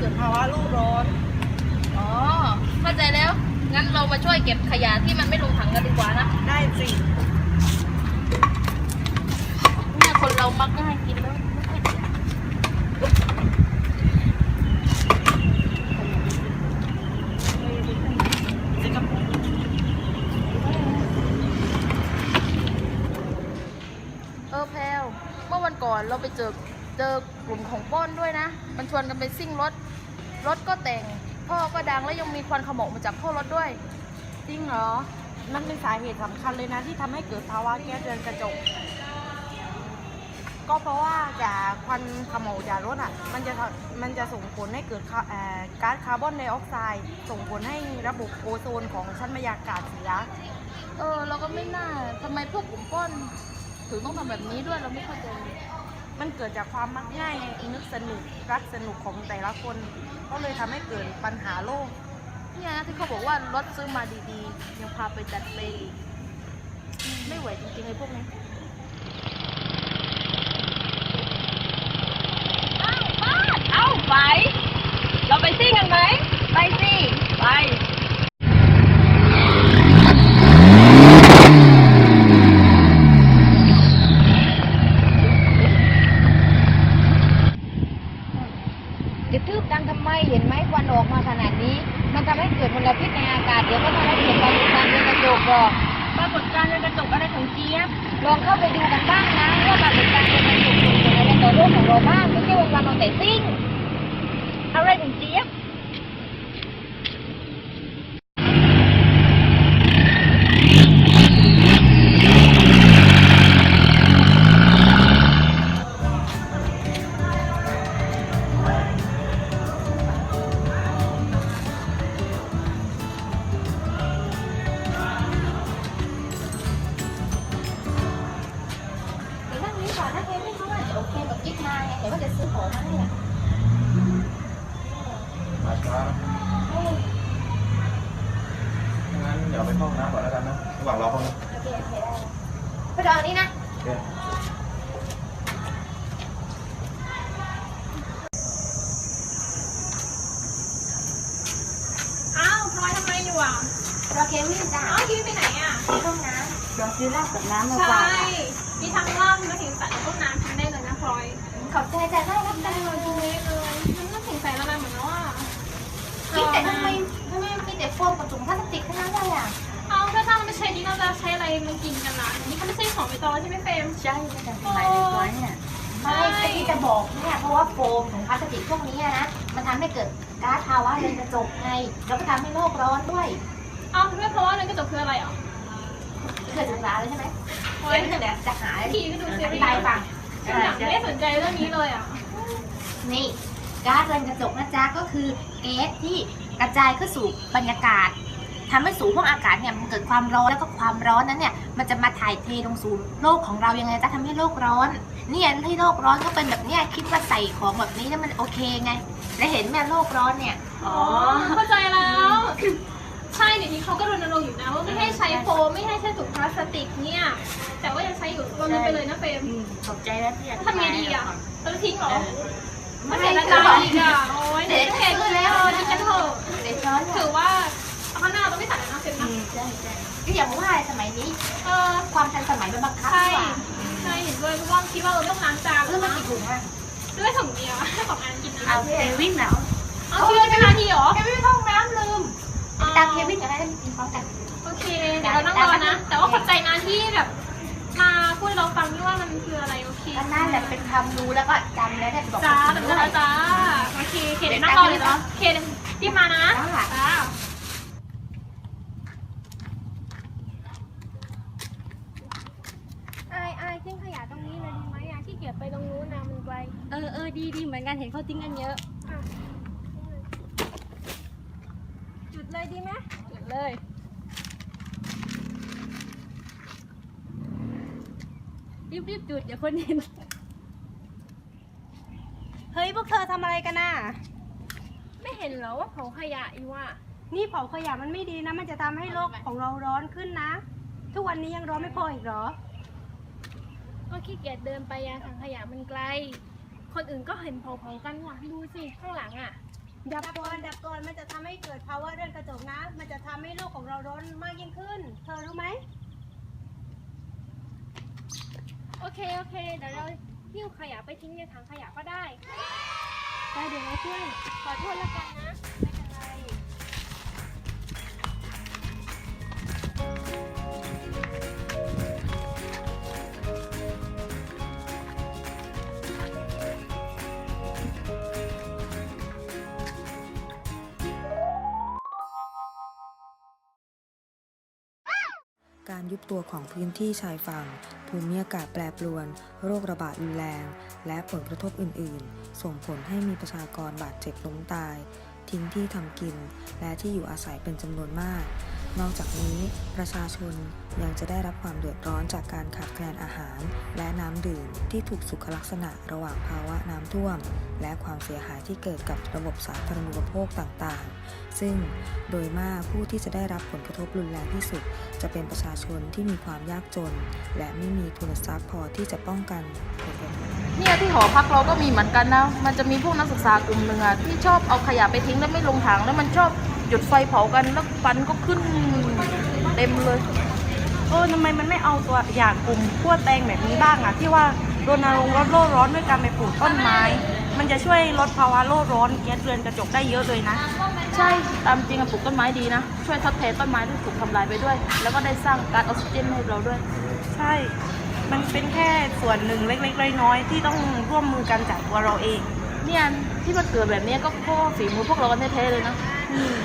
กิดภาวะโลกร้อนอ๋อเข้าใจแล้วงั้นเรามาช่วยเก็บขยะที่มันไม่ลงถังกันดีกว่านะได้สิเนี่ยคนเรามักง่ายกินแล้วไม่ค่อยเก็บแพลวเมื่อวันก่อนเราไปเจอกลุ่มของป้อนด้วยนะมันชวนกันไปซิ่งรถก็แต่งท่อก็ดังแล้วยังมีควันขโมงมาจากท่อรถด้วยจริงเหรอมันเป็นสาเหตุสำคัญเลยนะที่ทำให้เกิดภาวะแก๊สเรือนกระจกก็เพราะว่าจากควันขโมงจากรถอ่ะมันจะส่งผลให้เกิดก๊าซคาร์บอนไดออกไซด์ส่งผลให้ระบบโอโซนของชั้นบรรยากาศเสียเราก็ไม่น่าทำไมพวกกลุ่มป้อนถึงต้องทำแบบนี้ด้วยเราไม่เข้าใจมันเกิดจากความมักง่ายนึกสนุกรักสนุกของแต่ละคนก็เลยทำให้เกิดปัญหาโลกเนี่ยที่เขาบอกว่ารถซื้อมาดีๆยังพาไปจัดเปย์อีกไม่ไหวจริงๆไอ้พวกนี้เอ้าไปเราไปซิ่งกันไหมไปสิไปกระทืบดังทำไมเห็นไหมควันออกมาขนาดนี้มันทำให้เกิดมลพิษในอากาศเดี๋ยวก็ทำให้เกิดปรากฏการณ์เรือนกระจกหรอกปรากฏการณ์เรือนกระจกอะไรของเจี๊ยบลองเข้าไปดูกันบ้างนะว่าปรากฏการณ์เรือนกระจกส่งผลอะไรต่อโลกของเราบ้างไม่ใช่วันๆเอาแต่ซิ่งอะไรของเจี๊ยบโอเคกับกิ๊กมาไงเห็นว่าจะซื้อของมาให้อ่ะมาช้างั้นเดี๋ยวไปห้องน้ำก่อนแล้วกันนะระหว่างรอห้องน้ำโอเคไปรอนี้นะอ้าวพลอยทำไมอยู่อ่ะรอเควินจ้ะคิวไปไหนอ่ะห้องน้ำเดี๋ยวซื้อเหล้ากับน้ำมาฝากใช่มีทั้งเหล้ามีทั้งสินใส่ต้นน้ำกินได้เลยนะพลอยขอบใจจ้ะได้รับได้เลยดูเลยมันก็สินใส่ละลายเหมือนแล้วอ่ะแต่ทำไมมีแต่โฟมกับถุงพลาสติกแค่นั้นเลยอ่ะถ้าเราไม่ใช้นี่เราจะใช้อะไรมากินกันล่ะนี่เขาไม่ใช่ของใบตองใช่ไหมเฟรมใช่แต่ทำไมในตัวเนี่ยไม่ที่จะบอกเนี่ยเพราะว่าโฟมถุงพลาสติกพวกนี้นะมันทำให้เกิดก๊าซภาวะเรือนกระจกไงแล้วก็ทำให้โลกร้อนด้วยด้วยเพราะว่าเรือนกระจกคืออะไรอ่ะเกิดศึกษาเลยใช่ไหมเดี๋ยวจะหาทีก็ดูซีรีส์ได้ฟังไม่สนใจเรื่องนี้เลยอ่ะนี่ก๊าซเรือนกระจกนะจ๊ะก็คือแก๊สที่กระจายขึ้นสู่บรรยากาศทำให้สู่ห้องอากาศเนี่ยมันเกิดความร้อนแล้วก็ความร้อนนั้นเนี่ยมันจะมาถ่ายเทลงสู่โลกของเรายังไงจะทำให้โลกร้อนเนี่ยที่โลกร้อนก็เป็นแบบเนี้ยคิดว่าใส่ของแบบนี้แล้วมันโอเคไงและเห็นแม่โลกร้อนเนี่ยเข้าใจแล้วใช่เดี๋ยวนี้เขาก็รณรงค์อยู่นะว่าไม่ให้ใช้โฟมไม่ให้ใช้ถุงพลาสติกเนี่ยแต่ว่ายังใช้อยู่รณรงค์ไปเลยนะเฟรมขอบใจแล้วที่ทำไงดีอ่ะเราทิ้งเหรอไม่เสียใจอีกอ่ะโอ้ยเด็กเก่งแล้วทิ้งกันเถอะถือว่าข้างหน้าต้องไม่ตัดนะเฟรมนะใช่ก็อย่างว่าสมัยนี้ความทันสมัยมันบังคับใช่เห็นด้วยเพราะว่าคิดว่าเราต้องล้างจานแล้วมันกี่ถุงอ่ะด้วยถุงเดียวของอันกินเอาเควินแล้วคิวจะไปทานทีเหรอเควินห้องน้ำลืมตามเควินกันได้แล้วกินพร้อมกันโอเคเดี๋ยวเรานั่งรอนะแต่ว่าขอบใจนะที่แบบมาพูดเราฟังด้วยว่ามันคืออะไรโอเคนั่นแหละเป็นความรู้แล้วก็จำแล้วได้บอกจ้าแบบนั้นจ้าโอเคเดี๋ยวนั่งรอเลยเนาะโอเครีบมานะจ้าทิ้งขยะตรงนี้เลยดีไหมอะที่เกียจไปตรงนู้นนะมันไกลดีเหมือนกันเห็นเขาทิ้งกันเยอะจุดเลยดีไหมจุดเลยรีบจุดอย่าคนเห็นเฮ้ยพวกเธอทำอะไรกันน่ะไม่เห็นเหรอว่าเผาขยะอีว่านี่เผาขยะมันไม่ดีนะมันจะทำให้โลกของเราร้อนขึ้นนะทุกวันนี้ยังร้อนไม่พออีกเหรอก็ขี้เกียจเดินไปยังถังขยะมันไกลคนอื่นก็เห็นเผากันว่ะดูสิข้างหลังอ่ะ ดับก่อนมันจะทำให้เกิดภาวะเรือนกระจกนะ มันจะทำให้โลกของเราร้อนมากยิ่งขึ้น เธอรู้ไหม โอเค เดี๋ยวเราหิ้วขยะไปทิ้งในถังขยะก็ได้ ไปเดี๋ยวเราช่วย ขอโทษแล้วกันนะ ไม่เป็นไร การยุบตัวของพื้นที่ชายฝั่ง ภูมิอากาศแปรปรวน โรคระบาดรุนแรง และผลกระทบอื่นๆ ส่งผลให้มีประชากรบาดเจ็บล้มตาย ทิ้งที่ทำกิน และที่อยู่อาศัยเป็นจำนวนมาก นอกจากนี้ประชาชนยังจะได้รับความเดือดร้อนจากการขาดแคลนอาหาร และน้ำดื่มที่ถูกสุขลักษณะระหว่างภาวะน้ำท่วม และความเสียหายที่เกิดกับระบบสาธารณูปโภคต่างๆ ซึ่งโดยมากผู้ที่จะได้รับผลกระทบรุนแรงที่สุด จะเป็นประชาชนที่มีความยากจน และไม่มีทุนทรัพย์พอที่จะป้องกันผลกระทบ เนี่ยที่หอพักเราก็มีเหมือนกันนะ มันจะมีพวกนักศึกษากลุ่มหนึ่งอะที่ชอบเอาขยะไปทิ้งแล้วไม่ลงถังแล้วมันชอบจุดไฟเผากันแล้วควันก็ขึ้นเต็มเลย ทำไมมันไม่เอาตัวอย่างกลุ่มขั้วแตงแบบนี้บ้างอะที่ว่ารณรงค์ลดโลกร้อนด้วยการไปปลูกต้นไม้ มันจะช่วยลดภาวะโลกร้อนแก๊สเรือนกระจกได้เยอะเลยนะ ใช่ตามจริงอะปลูกต้นไม้ดีนะ ช่วยทดแทนต้นไม้ที่ถูกทำลายไปด้วย แล้วก็ได้สร้างก๊าซออกซิเจนให้เราด้วย ใช่ มันเป็นแค่ส่วนหนึ่งเล็กๆน้อยๆที่ต้องร่วมมือกันจากตัวเราเอง เนี่ยที่มันเกิดแบบนี้ก็เพราะฝีมือพวกเรากันแท้ๆเลยนะ อืม